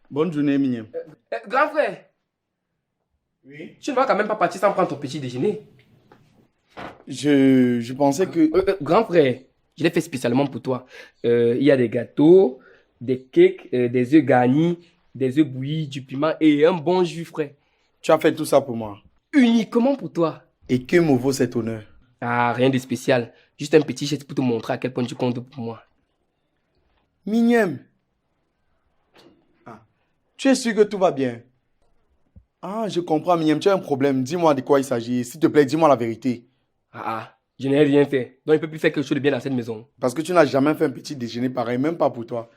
Bonne journée, Mignam. Grand frère, Oui. tu ne vas quand même pas partir sans prendre ton petit déjeuner. Je pensais que... Grand frère, je l'ai fait spécialement pour toi. Il y a des gâteaux, des cakes, des œufs garnis, des œufs bouillis, du piment et un bon jus frais. Tu as fait tout ça pour moi. Uniquement pour toi. Et que me vaut cet honneur? Ah, rien de spécial. Juste un petit geste pour te montrer à quel point tu comptes pour moi. Mignam. Ah. Tu es sûr que tout va bien? Ah, je comprends, Mignam. Tu as un problème. Dis-moi de quoi il s'agit. S'il te plaît, dis-moi la vérité. Je n'ai rien fait. Donc, il ne peut plus faire quelque chose de bien dans cette maison. Parce que tu n'as jamais fait un petit déjeuner pareil, même pas pour toi.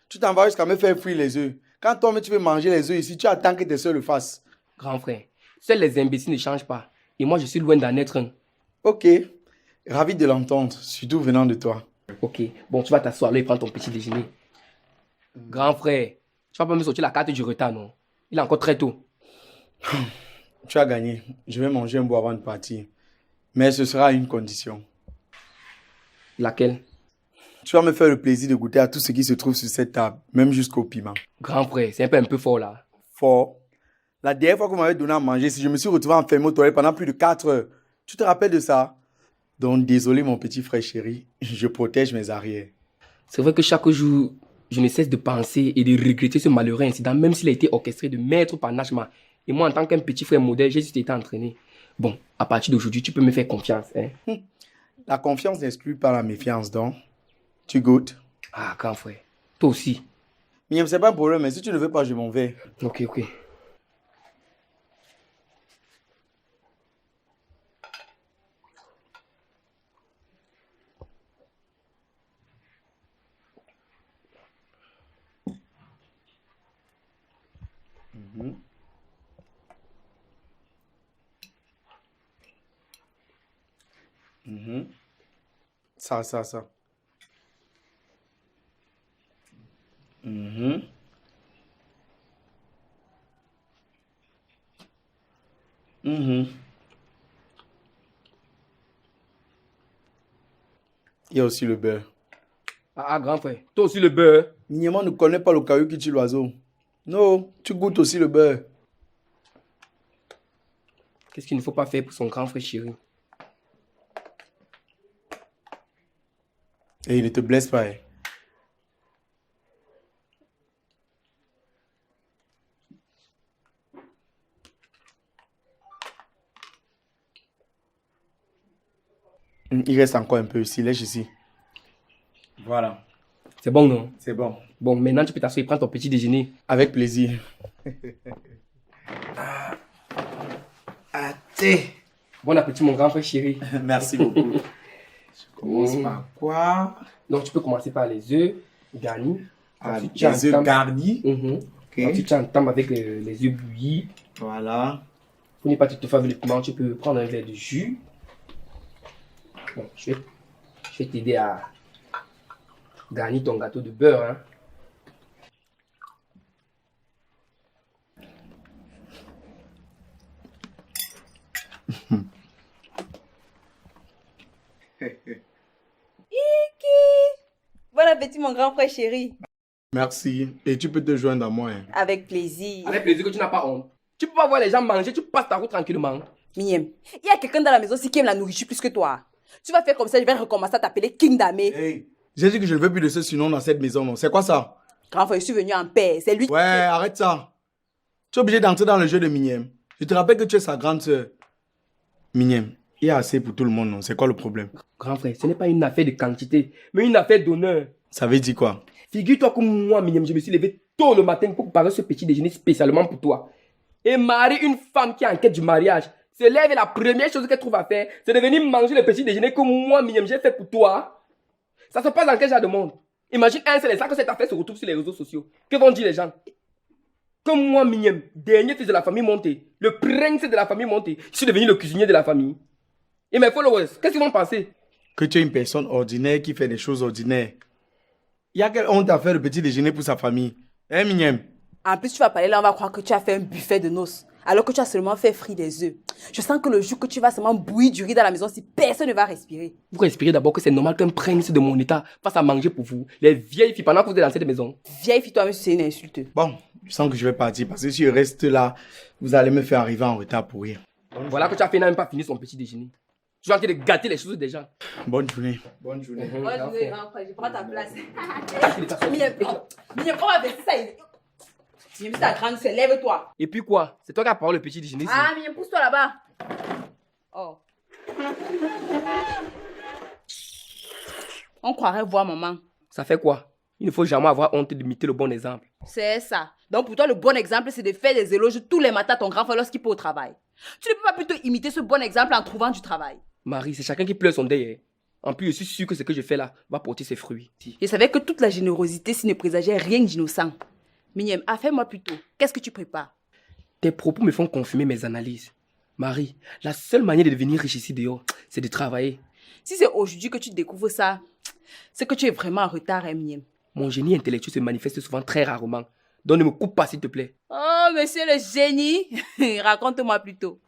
Tu t'en vas jusqu'à me faire fuir les œufs. Quand toi, tu veux manger les œufs ici, tu attends que tes soeurs le fassent. Grand frère, seuls les imbéciles ne changent pas. Et moi, je suis loin d'en être un. Ok. Ravi de l'entendre, surtout venant de toi. Ok, bon, tu vas t'asseoir là et prendre ton petit déjeuner. Grand frère, tu vas pas me sortir la carte du retard, non? Il est encore très tôt. Tu as gagné. Je vais manger un bout avant de partir. Mais ce sera à une condition. Laquelle? Tu vas me faire le plaisir de goûter à tout ce qui se trouve sur cette table, même jusqu'au piment. Grand frère, c'est un peu fort là. Fort. La dernière fois que vous m'avez donné à manger, si je me suis retrouvé enfermé aux toilettes pendant plus de 4 heures. Tu te rappelles de ça? Donc désolé mon petit frère chéri, je protège mes arrières. C'est vrai que chaque jour, je ne cesse de penser et de regretter ce malheureux incident, même s'il a été orchestré de maître par Najma. Et moi, en tant qu'un petit frère modèle, j'ai juste été entraîné. Bon, à partir d'aujourd'hui, tu peux me faire confiance. Hein? La confiance n'exclut pas la méfiance, donc. Tu goûtes? Ah, grand frère. Toi aussi. Mais c'est pas un problème, mais si tu ne veux pas, je m'en vais. Ok. Ça. Mhm. Mhm. Il y a aussi le beurre. Ah, grand frère. Toi aussi le beurre. Niemand ne connaît pas le caillou qui tue l'oiseau. Non, tu goûtes aussi le beurre. Qu'est-ce qu'il ne faut pas faire pour son grand frère chéri? Et il ne te blesse pas. Hein. Il reste encore un peu ici, lèche ici. Voilà. C'est bon, non? C'est bon. Bon, maintenant tu peux t'asseoir et prendre ton petit déjeuner. Avec plaisir. Thé. Bon appétit, mon grand frère chéri. Merci beaucoup. Je commence par quoi? Donc, tu peux commencer par les œufs garnis. Ensuite, tu Les œufs entames- garnis. Ok. Ensuite, tu entames avec les œufs bouillis. Voilà. Pour ne pas te faire avec le piment, tu peux prendre un verre de jus. Bon, je vais t'aider à garnir ton gâteau de beurre. Hein. Bon appétit, mon grand frère chéri. Merci. Et tu peux te joindre à moi. Hein. Avec plaisir. Avec plaisir que tu n'as pas honte. Tu peux pas voir les gens manger, tu passes ta route tranquillement. Miem, il y a quelqu'un dans la maison aussi qui aime la nourriture plus que toi. Tu vas faire comme ça, je vais recommencer à t'appeler King Damé. Hey, j'ai dit que je ne veux plus de ce surnom dans cette maison. Non. C'est quoi ça? Grand frère, je suis venu en paix. C'est lui. Ouais, arrête ça. Tu es obligé d'entrer dans le jeu de Mignam. Je te rappelle que tu es sa grande sœur. Mignam, il y a assez pour tout le monde, non? C'est quoi le problème? Grand frère, ce n'est pas une affaire de quantité, mais une affaire d'honneur. Ça veut dire quoi? Figure-toi que moi, Miniam, je me suis levé tôt le matin pour préparer ce petit déjeuner spécialement pour toi. Et marier une femme qui est en quête du mariage, se lève et la première chose qu'elle trouve à faire, c'est de venir manger le petit déjeuner que moi, Miniam, j'ai fait pour toi. Ça se passe dans quel genre de monde? Imagine un seul instant que cette affaire se retrouve sur les réseaux sociaux. Que vont dire les gens? Que moi, Miniam, dernier fils de la famille monté, le prince de la famille monté, je suis devenu le cuisinier de la famille. Et mes followers, qu'est-ce qu'ils vont penser? Que tu es une personne ordinaire qui fait des choses ordinaires. Il y a quelle honte à faire le petit déjeuner pour sa famille? Hein, Mignam? En plus, tu vas parler là, on va croire que tu as fait un buffet de noces. Alors que tu as seulement fait frire des œufs. Je sens que le jour que tu vas seulement bouillir du riz dans la maison, si personne ne va respirer. Vous respirez d'abord que c'est normal qu'un prince de mon état fasse à manger pour vous. Les vieilles filles pendant que vous êtes dans cette maison. Vieille fille, toi-même, c'est une insulte. Bon, je sens que je vais partir parce que si je reste là, vous allez me faire arriver en retard pour rien. Voilà que tu as fait, n'a même pas fini son petit déjeuner. Tu es en train de gâter les choses des gens. Bonne journée. Bonne journée. Je prends ta place. Mignonne, on va faire ça. Mignonne, c'est ta grande, lève-toi. Et puis quoi? C'est toi qui as parlé le petit déjeuner. Ah, Mignonne, pousse-toi là-bas. Oh. On croirait voir maman. Ça fait quoi? Il ne faut jamais avoir honte d'imiter le bon exemple. C'est ça. Donc pour toi, le bon exemple, c'est de faire des éloges tous les matins à ton grand frère lorsqu'il peut au travail. Tu ne peux pas plutôt imiter ce bon exemple en trouvant du travail. Marie, c'est chacun qui pleure son deuil. Hein. En plus, je suis sûr que ce que je fais là va porter ses fruits. Je savais que toute la générosité s'y ne présageait rien d'innocent. Mignonne, fais-moi plutôt. Qu'est-ce que tu prépares? Tes propos me font confirmer mes analyses. Marie, la seule manière de devenir riche ici dehors, c'est de travailler. Si c'est aujourd'hui que tu découvres ça, c'est que tu es vraiment en retard, hein, Mignonne. Mon génie intellectuel se manifeste souvent très rarement. Donc ne me coupe pas s'il te plaît. Oh, monsieur le génie. Raconte-moi plutôt.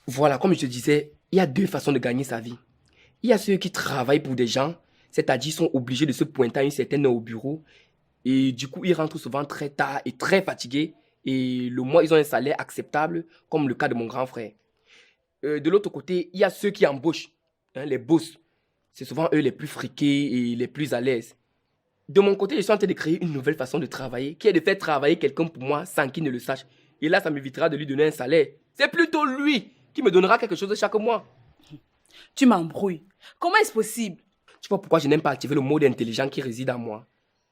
Voilà, comme je te disais, il y a deux façons de gagner sa vie. Il y a ceux qui travaillent pour des gens, c'est-à-dire sont obligés de se pointer à une certaine heure au bureau. Et du coup, ils rentrent souvent très tard et très fatigués. Et le mois, ils ont un salaire acceptable, comme le cas de mon grand frère. De l'autre côté, il y a ceux qui embauchent, hein, les boss. C'est souvent eux les plus friqués et les plus à l'aise. De mon côté, je suis en train de créer une nouvelle façon de travailler, qui est de faire travailler quelqu'un pour moi sans qu'il ne le sache. Et là, ça m'évitera de lui donner un salaire. C'est plutôt lui qui me donnera quelque chose chaque mois. Tu m'embrouilles. Comment est-ce possible? Tu vois pourquoi je n'aime pas activer le mode intelligent qui réside en moi,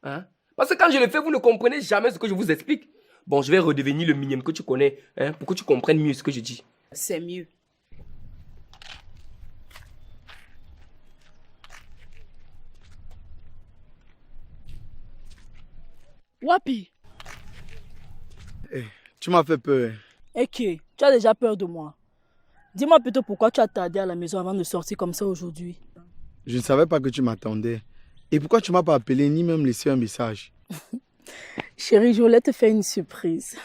hein? Parce que quand je le fais, vous ne comprenez jamais ce que je vous explique. Bon, je vais redevenir le minimum que tu connais, hein, pour que tu comprennes mieux ce que je dis. C'est mieux. Wapi, Tu m'as fait peur. ok, tu as déjà peur de moi. Dis-moi plutôt pourquoi tu as tardé à la maison avant de sortir comme ça aujourd'hui. Je ne savais pas que tu m'attendais. Et pourquoi tu m'as pas appelé ni même laissé un message? Chérie, je voulais te faire une surprise.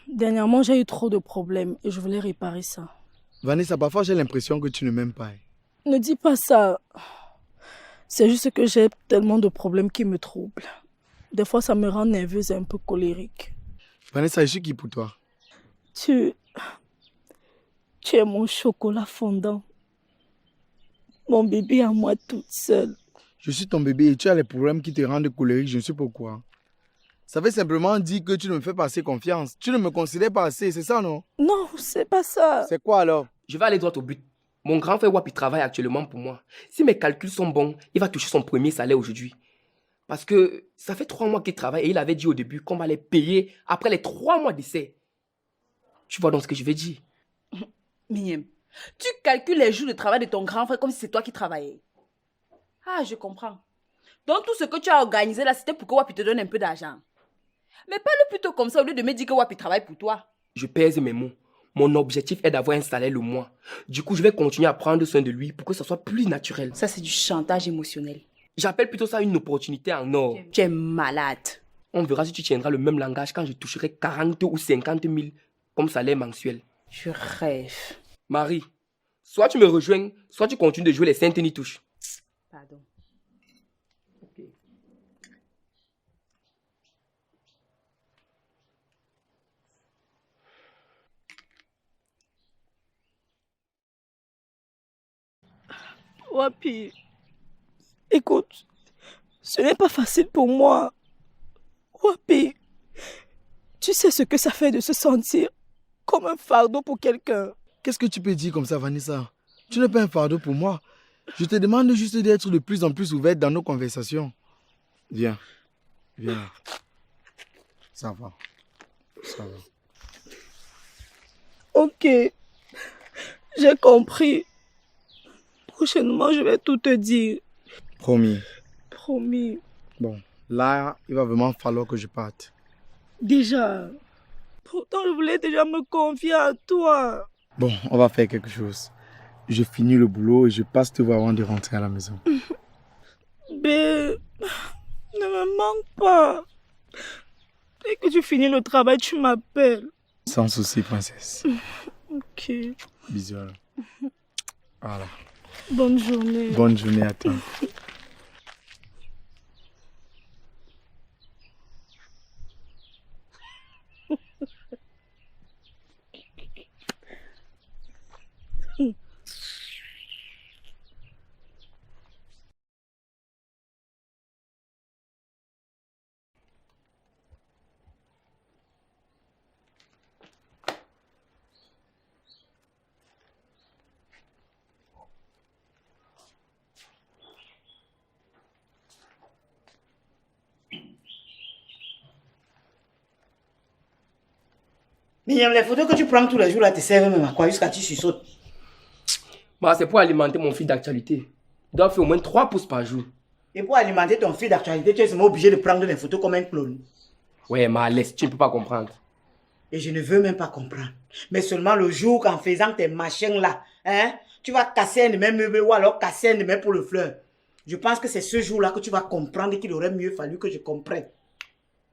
Dernièrement, j'ai eu trop de problèmes et je voulais réparer ça. Vanessa, parfois j'ai l'impression que tu ne m'aimes pas. Ne dis pas ça. C'est juste que j'ai tellement de problèmes qui me troublent. Des fois, ça me rend nerveuse et un peu colérique. Vanessa, je suis qui pour toi? Tu es mon chocolat fondant. Mon bébé à moi toute seule. Je suis ton bébé et tu as les problèmes qui te rendent colérique, je ne sais pourquoi. Ça veut simplement dire que tu ne me fais pas assez confiance. Tu ne me considères pas assez, c'est ça, non? Non, c'est pas ça. C'est quoi alors? Je vais aller droit au but. Mon grand frère Wapi travaille actuellement pour moi. Si mes calculs sont bons, il va toucher son premier salaire aujourd'hui. Parce que ça fait 3 mois qu'il travaille et il avait dit au début qu'on va les payer après les 3 mois d'essai. Tu vois donc ce que je vais dire? Mignonne, tu calcules les jours de travail de ton grand frère comme si c'est toi qui travaillais. Ah, je comprends. Donc tout ce que tu as organisé là, c'était pour que Wapi te donne un peu d'argent. Mais parle plutôt comme ça au lieu de me dire que Wapi travaille pour toi. Je pèse mes mots. Mon objectif est d'avoir un salaire le mois. Du coup, je vais continuer à prendre soin de lui pour que ça soit plus naturel. Ça, c'est du chantage émotionnel. J'appelle plutôt ça une opportunité en or. Tu es malade. On verra si tu tiendras le même langage quand je toucherai 40 ou 50 000 comme salaire mensuel. Je rêve. Marie, soit tu me rejoins, soit tu continues de jouer les Saint-Denis-touches. Pardon. Wapi, écoute, ce n'est pas facile pour moi. Wapi, tu sais ce que ça fait de se sentir comme un fardeau pour quelqu'un. Qu'est-ce que tu peux dire comme ça, Vanessa? Tu n'es pas un fardeau pour moi. Je te demande juste d'être de plus en plus ouverte dans nos conversations. Viens. Viens. Ça va. Ça va. Ok, j'ai compris. Prochainement, je vais tout te dire. Promis. Promis. Bon, là, il va vraiment falloir que je parte. Déjà. Pourtant, je voulais déjà me confier à toi. Bon, on va faire quelque chose. Je finis le boulot et je passe te voir avant de rentrer à la maison. Mais Ne me manque pas. Dès que tu finis le travail, tu m'appelles. Sans souci, princesse. Ok. Bisous. Alors. Voilà. Bonne journée. Bonne journée à toi. Mignon, les photos que tu prends tous les jours là te servent même à quoi jusqu'à tu sursautes. Bah, c'est pour alimenter mon fil d'actualité. Il doit faire au moins 3 pouces par jour. Et pour alimenter ton fil d'actualité, tu es seulement obligé de prendre des photos comme un clone. Ouais, mais laisse, tu ne peux pas comprendre. Et je ne veux même pas comprendre. Mais seulement le jour qu'en faisant tes machins là, hein, tu vas casser un de mes meubles ou alors casser un de mes pour le fleur. Je pense que c'est ce jour-là que tu vas comprendre qu'il aurait mieux fallu que je comprenne.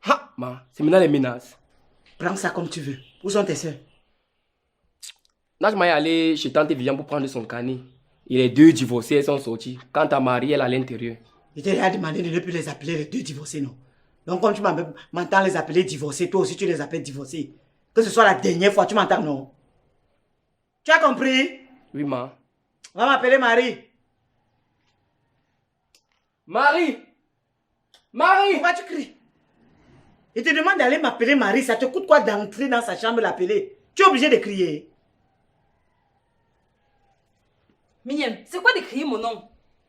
Ha, ma, c'est maintenant les menaces. Prends ça comme tu veux. Où sont tes soeurs? Là, je m'en allé chez tante Viviane pour prendre son carnet. Et les 2 divorcés, elles sont sorties. Quant à Marie, elle est à l'intérieur. Je t'ai déjà demandé de ne plus les appeler les 2 divorcés, non? Donc comme tu m'entends les appeler divorcés, toi aussi tu les appelles divorcés. Que ce soit la dernière fois, tu m'entends, non? Tu as compris? Oui, ma. Va m'appeler Marie. Marie! Marie! Pourquoi tu cries? Il te demande d'aller m'appeler Marie. Ça te coûte quoi d'entrer dans sa chambre l'appeler? Tu es obligé de crier. Mignonne, c'est quoi de crier mon nom?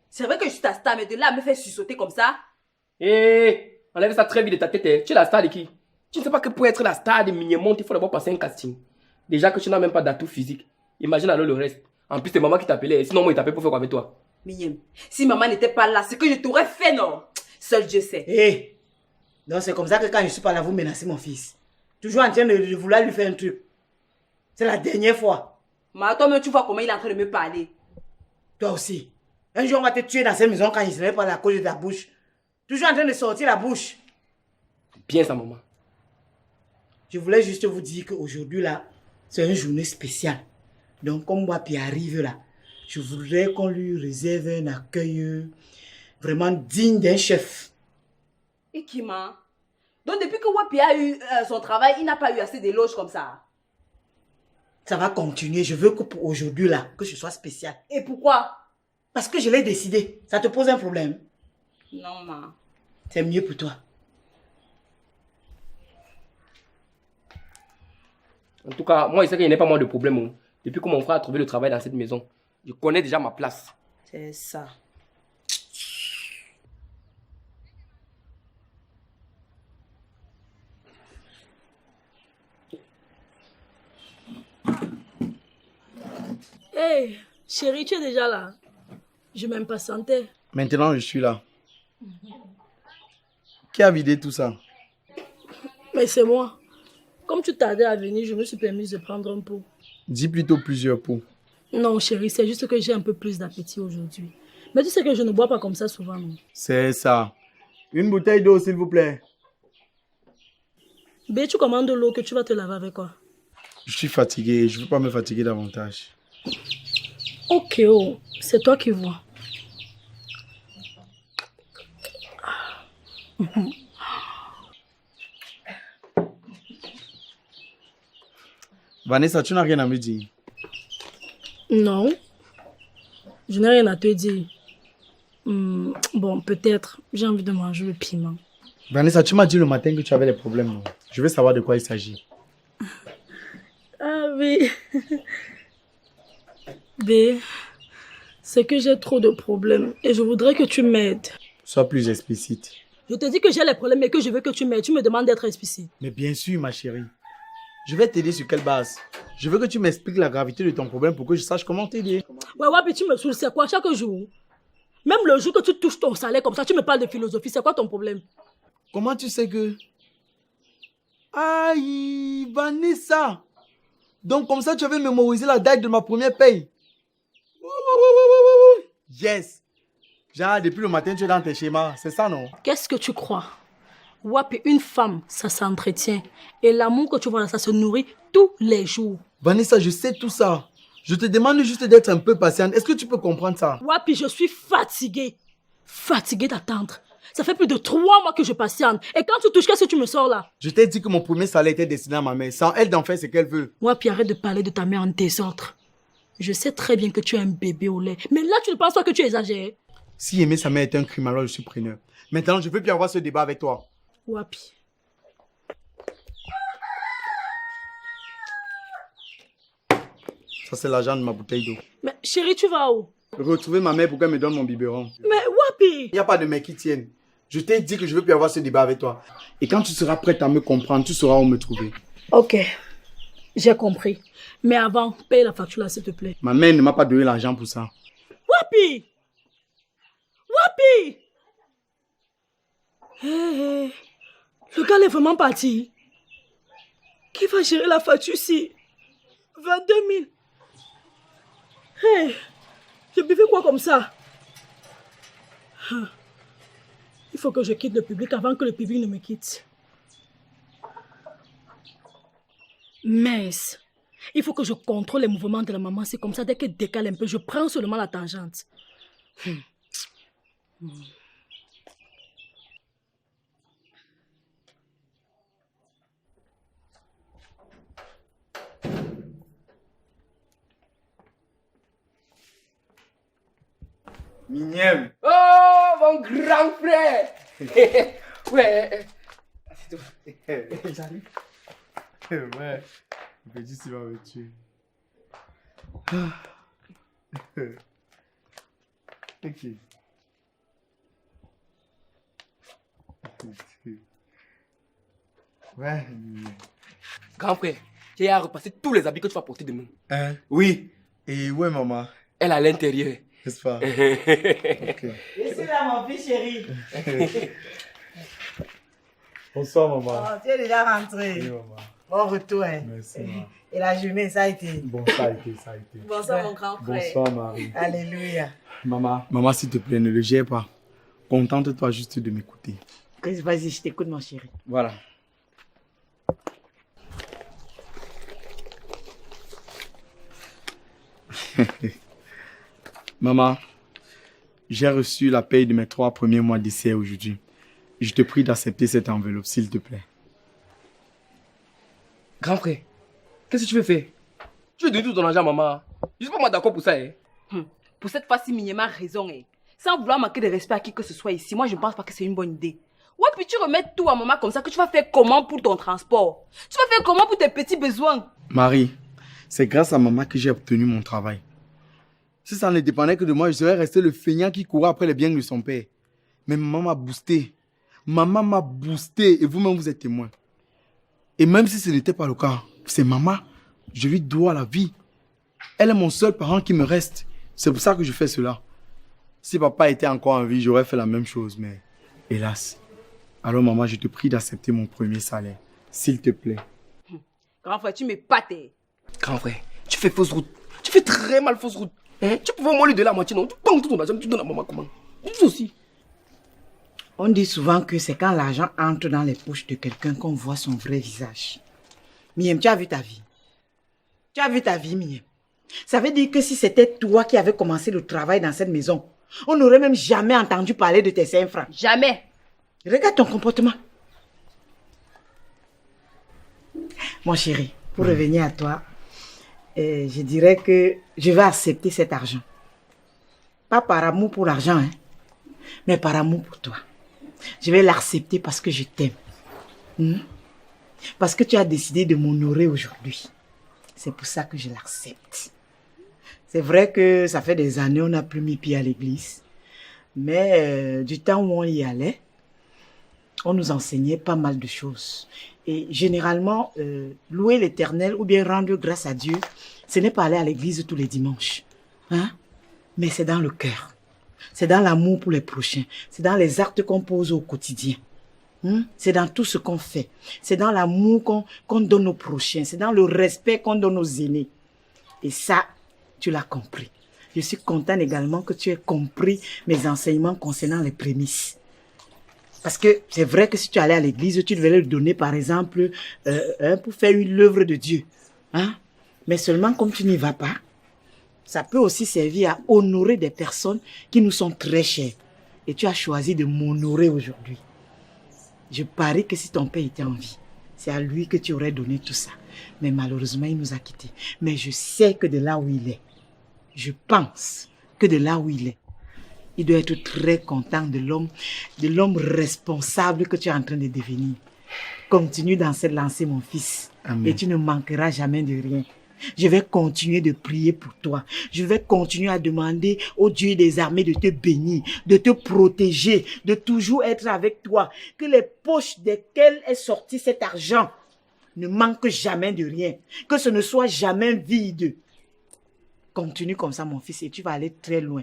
C'est vrai que je suis ta star, mais de là à me faire sursauter comme ça? Hé, enlève ça très vite de ta tête. Hein. Tu es la star de qui? Tu ne sais pas que pour être la star de Mignon, il faut d'abord passer un casting. Déjà que tu n'as même pas d'atout physique. Imagine alors le reste. En plus, c'est maman qui t'appelait. Sinon, moi, il t'appelait pour faire quoi avec toi? Mignonne, si maman n'était pas là, c'est que je t'aurais fait, non? Seul Dieu sait. Hé! Donc c'est comme ça que quand je ne suis pas là, vous menacez mon fils. Toujours en train de vouloir lui faire un truc. C'est la dernière fois. Mais toi-même, tu vois comment il est en train de me parler. Toi aussi. Un jour, on va te tuer dans cette maison quand il ne serait pas la cause de ta bouche. Toujours en train de sortir la bouche. Bien ça, maman. Je voulais juste vous dire qu'aujourd'hui, là, c'est une journée spéciale. Donc, comme Wapi arrive là, je voudrais qu'on lui réserve un accueil vraiment digne d'un chef. Et qui m'a? Donc depuis que Wapi a eu son travail, il n'a pas eu assez d'éloges comme ça. Ça va continuer. Je veux que pour aujourd'hui, là, que ce soit spécial. Et pourquoi? Parce que je l'ai décidé. Ça te pose un problème? Non, ma. C'est mieux pour toi. En tout cas, moi, je sais qu'il n'y a pas moins de problème. Hein. Depuis que mon frère a trouvé le travail dans cette maison, je connais déjà ma place. C'est ça. Hey, chérie, tu es déjà là. Je m'impatientais. Maintenant, je suis là. Qui a vidé tout ça? Mais c'est moi. Comme tu tardais à venir, je me suis permise de prendre un pot. Dis plutôt plusieurs pots. Non, chérie, c'est juste que j'ai un peu plus d'appétit aujourd'hui. Mais tu sais que je ne bois pas comme ça souvent, non? C'est ça. Une bouteille d'eau, s'il vous plaît. B, tu commandes de l'eau que tu vas te laver avec quoi? Je suis fatigué et je ne veux pas me fatiguer davantage. Ok, oh, c'est toi qui vois. Vanessa, tu n'as rien à me dire. Non, je n'ai rien à te dire. Bon, peut-être, j'ai envie de manger le piment. Vanessa, tu m'as dit le matin que tu avais des problèmes. Non? Je veux savoir de quoi il s'agit. Ah oui. B, c'est que j'ai trop de problèmes et je voudrais que tu m'aides. Sois plus explicite. Je te dis que j'ai les problèmes et que je veux que tu m'aides. Tu me demandes d'être explicite. Mais bien sûr, ma chérie. Je vais t'aider sur quelle base? Je veux que tu m'expliques la gravité de ton problème pour que je sache comment t'aider. Ouais, puis tu me saoules, c'est quoi chaque jour? Même le jour que tu touches ton salaire comme ça, tu me parles de philosophie, c'est quoi ton problème? Comment tu sais que... Aïe, Vanessa! Donc comme ça, tu avais mémorisé la date de ma première paye. Yes! Genre, depuis le matin, tu es dans tes schémas. C'est ça, non? Qu'est-ce que tu crois? Wapi, une femme, ça s'entretient. Et l'amour que tu vois là, ça se nourrit tous les jours. Vanessa, je sais tout ça. Je te demande juste d'être un peu patiente. Est-ce que tu peux comprendre ça? Wapi, je suis fatiguée. Fatiguée d'attendre. Ça fait plus de 3 mois que je patiente. Et quand tu touches, qu'est-ce que tu me sors là? Je t'ai dit que mon premier salaire était destiné à ma mère. Sans elle d'en faire ce qu'elle veut. Wapi, arrête de parler de ta mère en désordre. Je sais très bien que tu es un bébé au lait. Mais là, tu ne penses pas que tu exagères? Si aimer sa mère est un crime, alors je suis preneur. Maintenant, je veux plus avoir ce débat avec toi. Wapi. Ça, c'est l'argent de ma bouteille d'eau. Mais chérie, tu vas où? Retrouver ma mère pour qu'elle me donne mon biberon. Mais Wapi! Il n'y a pas de mec qui tienne. Je t'ai dit que je veux plus avoir ce débat avec toi. Et quand tu seras prête à me comprendre, tu sauras où me trouver. Ok, j'ai compris. Mais avant, paye la facture là, s'il te plaît. Ma mère ne m'a pas donné l'argent pour ça. Wapi! Wapi! Hé, hé. Le gars est vraiment parti. Qui va gérer la facture si 22 000. Hé, je buvais quoi comme ça? Il faut que je quitte le public avant que le public ne me quitte. Mince. Il faut que je contrôle les mouvements de la maman. C'est comme ça, dès qu'elle décale un peu, je prends seulement la tangente. Mignème. Oh, mon grand frère. Ouais. C'est tout. J'arrive. Ouais. Le petit, tu vas me tuer. Ok. Ouais. Grand frère, j'ai à repasser tous les habits que tu vas porter demain. Hein? Oui. Et où est maman? Elle est à l'intérieur. N'est-ce pas? Ok. Je suis là, mon fils chéri. Bonsoir, maman. Oh, tu es déjà rentré. Oui, maman. Bon retour. Hein. Merci, maman. Et la journée, ça a été. Bon, ça a été, ça a été. Bonsoir, mon grand frère. Bonsoir, Marie. Alléluia. Maman. Maman, s'il te plaît, ne le gère pas. Contente-toi juste de m'écouter. Vas-y, je t'écoute, mon chéri. Voilà. Maman, j'ai reçu la paye de mes 3 premiers mois d'essai aujourd'hui. Je te prie d'accepter cette enveloppe, s'il te plaît. Grand frère, qu'est-ce que tu veux faire? Tu veux donner tout ton argent à maman. Je suis pas moi d'accord pour ça. Hein. Pour cette fois-ci, Mignema a raison. Hein. Sans vouloir manquer de respect à qui que ce soit ici, moi je ne pense pas que c'est une bonne idée. Ouais, puis tu remets tout à maman comme ça, que tu vas faire comment pour ton transport? Tu vas faire comment pour tes petits besoins? Marie, c'est grâce à maman que j'ai obtenu mon travail. Si ça ne dépendait que de moi, je serais resté le feignant qui courait après les biens de son père. Mais maman m'a boosté. Maman m'a boosté et vous-même vous êtes témoin. Et même si ce n'était pas le cas, c'est maman. Je lui dois la vie. Elle est mon seul parent qui me reste. C'est pour ça que je fais cela. Si papa était encore en vie, j'aurais fait la même chose, mais hélas. Alors maman, je te prie d'accepter mon premier salaire. S'il te plaît. Grand frère, tu m'épates. Grand frère, tu fais fausse route. Tu fais très mal fausse route. Hein? Tu pouvais au moins lui donner la moitié, non? Tu prends tout ton argent, tu donnes à maman comment? Tu aussi. On dit souvent que c'est quand l'argent entre dans les poches de quelqu'un qu'on voit son vrai visage. Miem, tu as vu ta vie? Tu as vu ta vie, Miem? Ça veut dire que si c'était toi qui avais commencé le travail dans cette maison, on n'aurait même jamais entendu parler de tes 5 francs. Jamais. Regarde ton comportement. Mon chéri, pour revenir à toi, je dirais que je vais accepter cet argent. Pas par amour pour l'argent, hein, mais par amour pour toi. Je vais l'accepter parce que je t'aime. Parce que tu as décidé de m'honorer aujourd'hui. C'est pour ça que je l'accepte. C'est vrai que ça fait des années on n'a plus mis pied à l'église. Mais du temps où on y allait, on nous enseignait pas mal de choses. Et généralement, louer l'Éternel ou bien rendre grâce à Dieu, ce n'est pas aller à l'église tous les dimanches. Hein? Mais c'est dans le cœur. C'est dans l'amour pour les prochains. C'est dans les actes qu'on pose au quotidien. C'est dans tout ce qu'on fait. C'est dans l'amour qu'on donne aux prochains. C'est dans le respect qu'on donne aux aînés. Et ça, tu l'as compris. Je suis contente également que tu aies compris mes enseignements concernant les prémices. Parce que c'est vrai que si tu allais à l'église, tu devais le donner, par exemple, pour faire une œuvre de Dieu. Hein? Mais seulement comme tu n'y vas pas, ça peut aussi servir à honorer des personnes qui nous sont très chères. Et tu as choisi de m'honorer aujourd'hui. Je parie que si ton père était en vie, c'est à lui que tu aurais donné tout ça. Mais malheureusement, il nous a quittés. Mais je sais que de là où il est, je pense que de là où il est, il doit être très content de l'homme responsable que tu es en train de devenir. Continue dans cette lancée, mon fils. Amen. Et tu ne manqueras jamais de rien. Je vais continuer de prier pour toi. Je vais continuer à demander au Dieu des armées de te bénir, de te protéger, de toujours être avec toi. Que les poches desquelles est sorti cet argent ne manquent jamais de rien. Que ce ne soit jamais vide. Continue comme ça, mon fils, et tu vas aller très loin.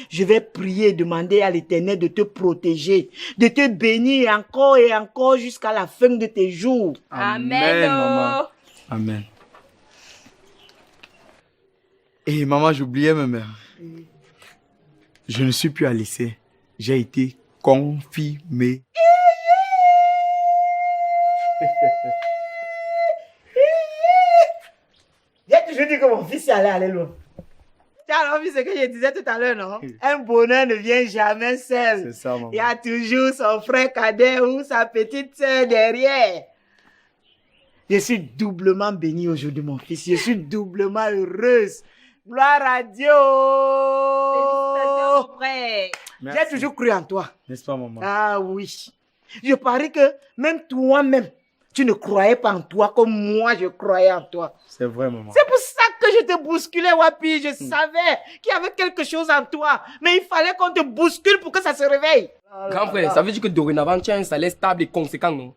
Je vais prier et demander à l'Éternel de te protéger, de te bénir encore et encore jusqu'à la fin de tes jours. Amen. maman. Amen. Et maman, j'oubliais ma mère. Je ne suis plus à lycée. J'ai été confirmé. J'ai toujours dit que mon fils allait aller loin. Tu as envie ce que je disais tout à l'heure, non? Un bonheur ne vient jamais seul. C'est ça, maman. Il y a toujours son frère cadet ou sa petite sœur derrière. Je suis doublement bénie aujourd'hui, mon fils. Je suis doublement heureuse. Gloire à Dieu. Félicitations, mon frère. J'ai toujours cru en toi. N'est-ce pas, maman? Ah oui. Je parie que même toi-même, tu ne croyais pas en toi comme moi je croyais en toi. C'est vrai, maman. C'est pour ça que je te bousculais, Wapi. Je savais qu'il y avait quelque chose en toi. Mais il fallait qu'on te bouscule pour que ça se réveille. Grand frère, ça veut dire que dorénavant, tu as un salaire stable et conséquent, non?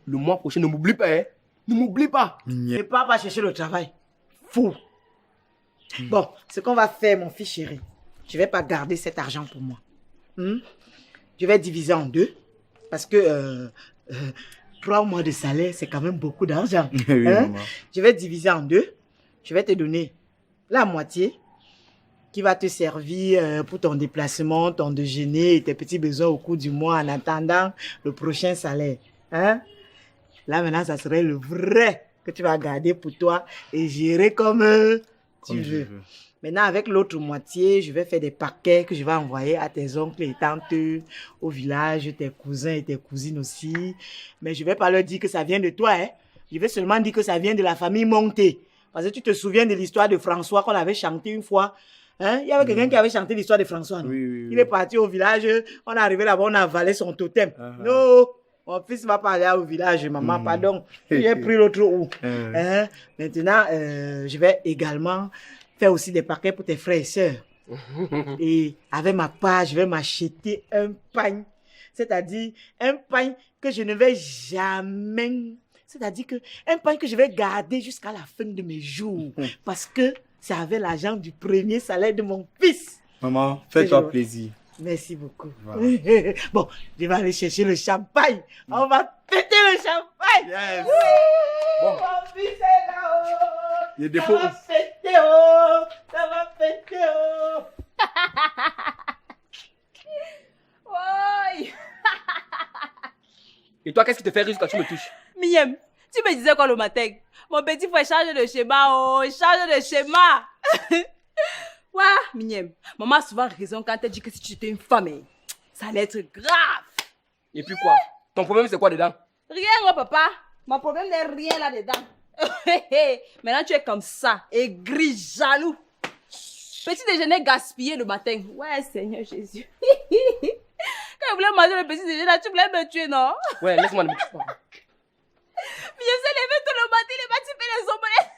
Le mois prochain, ne m'oublie pas, hein? Ne m'oublie pas. Ne pars pas chercher le travail. Fou. Bon, ce qu'on va faire, mon fils chéri, je ne vais pas garder cet argent pour moi. Je vais diviser en deux. Parce que 3 mois de salaire, c'est quand même beaucoup d'argent. Oui, maman. Je vais diviser en deux. Je vais te donner la moitié qui va te servir pour ton déplacement, ton déjeuner et tes petits besoins au cours du mois en attendant le prochain salaire. Hein? Là, maintenant, ça serait le vrai que tu vas garder pour toi et gérer comme tu veux. Maintenant, avec l'autre moitié, je vais faire des paquets que je vais envoyer à tes oncles et tantes au village, tes cousins et tes cousines aussi. Mais je ne vais pas leur dire que ça vient de toi. Hein. Je vais seulement dire que ça vient de la famille Monté. Parce que tu te souviens de l'histoire de François qu'on avait chanté une fois. Hein? Il y avait quelqu'un qui avait chanté l'histoire de François. Non? Oui. Il est parti au village, on est arrivé là-bas, on a avalé son totem. Non, mon fils va pas aller au village, maman, pardon. J'ai pris l'autre roue. Hein? Maintenant, je vais également faire aussi des paquets pour tes frères et sœurs. Et avec ma part, je vais m'acheter un pain. C'est-à-dire un pain que je ne vais jamais... C'est-à-dire un pain que je vais garder jusqu'à la fin de mes jours. Parce que c'est avec l'argent du premier salaire de mon fils. Maman, fais-toi plaisir. Merci beaucoup. Voilà. Bon, je vais aller chercher le champagne. On va péter le champagne. Yes. Oui, Bon. mon fils est là-haut. Le Ça dépôt. va péter, oh. Ça va péter, oh. Ouais. Et toi, qu'est-ce qui te fait rire quand tu me touches? Miem, tu me disais quoi le matin? Mon petit frère change de schéma, oh, change de schéma. Ouais, Miem, maman a souvent raison quand elle dit que si tu étais une femme, ça allait être grave. Et puis quoi? Ton problème, c'est quoi dedans? Rien, oh papa. Mon problème n'est rien là-dedans. Maintenant, tu es comme ça, aigri, jaloux. Petit déjeuner gaspillé le matin. Ouais, Seigneur Jésus. Quand je voulais manger le petit déjeuner, tu voulais me tuer, non? Ouais, laisse-moi ne me touche pas. Mais je s'est levé tout le matin, il est parti faire les omelettes.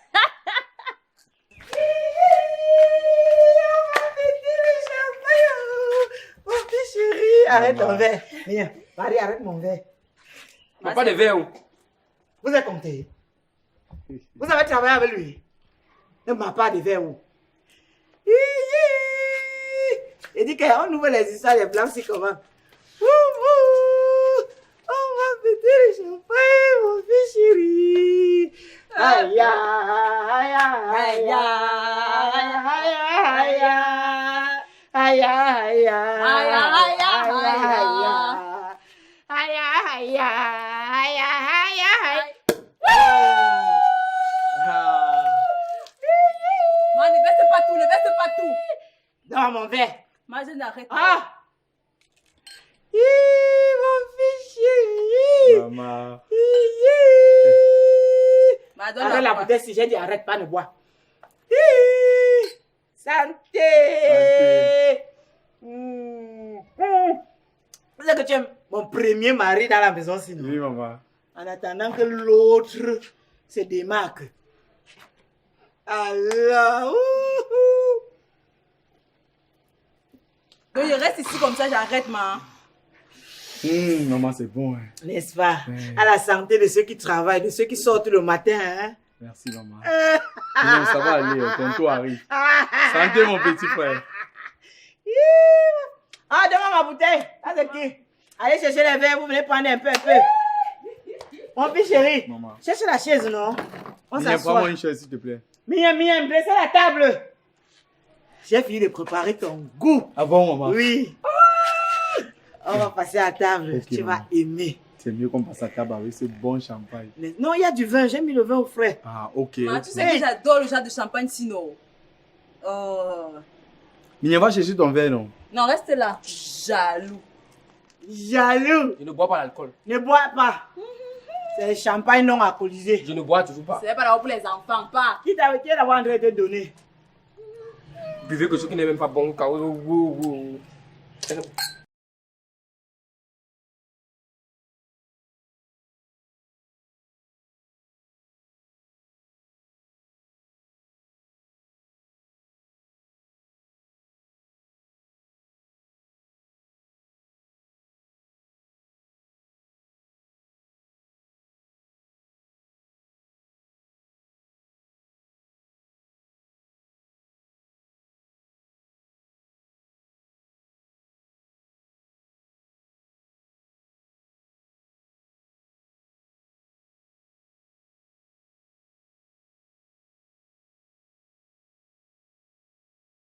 Mon fils chéri, arrête ton verre. Viens, Marie, arrête mon verre. T'as pas de verre où? Vous êtes compté. Vous avez travaillé avec lui. Ne m'a pas de verre où. Il dit qu'on ouvre les histoires des blancs, c'est comment? On va péter le champagne, mon fils chéri. Aïe, aïe, aïe, aïe, aïe, aïe, aïe, aïe. Aïe, aïe, aïe. Aïe, aïe, aïe. Aïe, aïe, aïe, aïe, aïe. Ma, ne verse pas tout, ne verse pas tout. Dans mon verre. Ma, je n'arrête pas. Ah! Mon fils chéri. Maman. Ma, donne Arrête la la bouteille si j'ai dit arrête pas, ne bois. Santé. Vous savez que tu es mon premier mari dans la maison sinon. Oui, maman. En attendant que l'autre se démarque. Alors, Donc, je reste ici comme ça, j'arrête, ma. Maman, c'est bon. Hein. n'est-ce pas? Ouais. À la santé de ceux qui travaillent, de ceux qui sortent le matin. Hein? Merci, maman. Non, ça va aller, tonton arrive. Santé, mon petit frère. Ah, donne-moi ma bouteille. Ça, c'est qui? Allez chercher les verres, vous venez prendre un peu. Mon fils chéri, Maman. cherche la chaise, non? On Viens, s'assoit. prends-moi une chaise, s'il te plaît. Miam, dressez la table. J'ai fini de préparer ton goût. Ah bon, maman? Oui. On va passer à table. Ok, Tu maman. vas aimer. C'est mieux qu'on passe à table avec ce bon champagne. Non, il y a du vin. J'ai mis le vin au frais. Ah, ok. Ma, ok. tu sais que j'adore le genre de champagne, sinon. Oh. Mignonne, va chercher ton verre, non? Non, reste là. Jaloux. Jaloux. Je ne bois pas l'alcool. Ne bois pas. C'est champagne non alcoolisé. Je ne bois toujours pas. C'est pas là pour les enfants, pas. Qui t'a d'avoir en train de te donner? Buvez que ce qui n'est même pas bon.